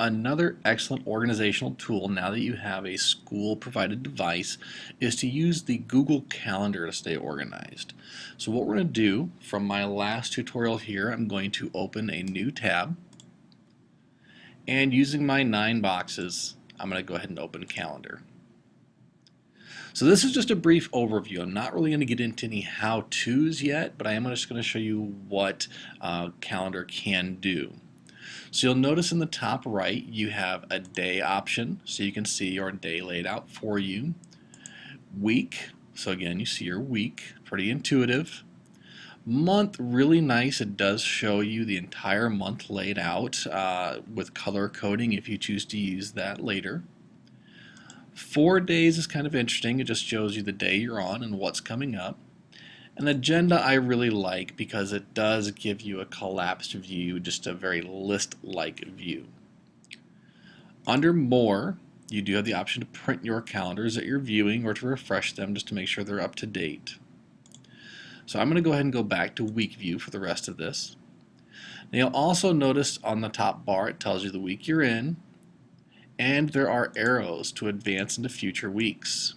Another excellent organizational tool now that you have a school provided device is to use the Google Calendar to stay organized. So what we're going to do from my last tutorial here, I'm going to open a new tab, and using my 9 boxes, I'm going to go ahead and open Calendar. So this is just a brief overview. I'm not really going to get into any how-tos yet, but I am just going to show you what Calendar can do. So you'll notice in the top right you have a day option, so you can see your day laid out for you. Week, so again you see your week, pretty intuitive. Month, really nice, it does show you the entire month laid out with color coding if you choose to use that later. 4 days is kind of interesting, it just shows you the day you're on and what's coming up. An agenda I really like because it does give you a collapsed view, just a very list-like view. Under More, you do have the option to print your calendars that you're viewing or to refresh them just to make sure they're up to date. So I'm going to go ahead and go back to Week View for the rest of this. Now you'll also notice on the top bar it tells you the week you're in, and there are arrows to advance into future weeks.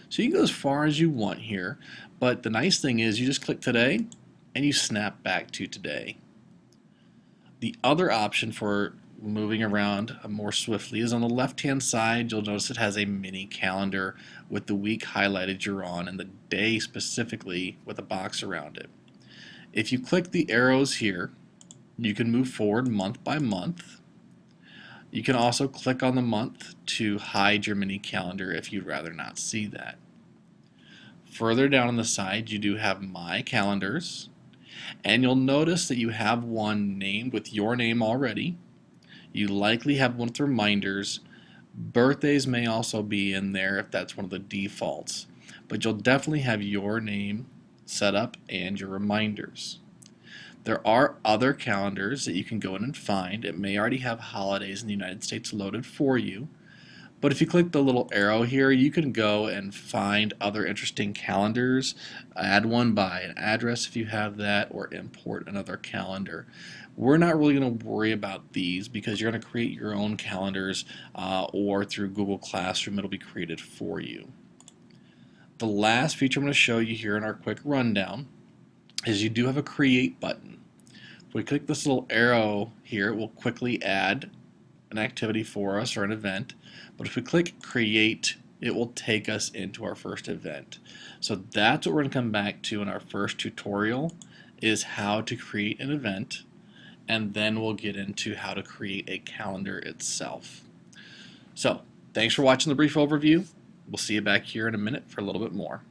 So you can go as far as you want here, but the nice thing is you just click today and you snap back to today. The other option for moving around more swiftly is on the left hand side. You'll notice it has a mini calendar with the week highlighted you're on and the day specifically with a box around it. If you click the arrows here, you can move forward month by month. You can also click on the month to hide your mini calendar if you'd rather not see that. Further down on the side you do have My Calendars, and you'll notice that you have one named with your name already. You likely have one with reminders. Birthdays may also be in there if that's one of the defaults, but you'll definitely have your name set up and your reminders. There are other calendars that you can go in and find. It may already have holidays in the United States loaded for you. But if you click the little arrow here, you can go and find other interesting calendars, add one by an address if you have that, or import another calendar. We're not really going to worry about these because you're going to create your own calendars or through Google Classroom it'll be created for you. The last feature I'm going to show you here in our quick rundown is you do have a Create button. If we click this little arrow here, it will quickly add an activity for us or an event, but if we click Create, it will take us into our first event. So that's what we're going to come back to in our first tutorial, is how to create an event, and then we'll get into how to create a calendar itself. So thanks for watching the brief overview. We'll see you back here in a minute for a little bit more.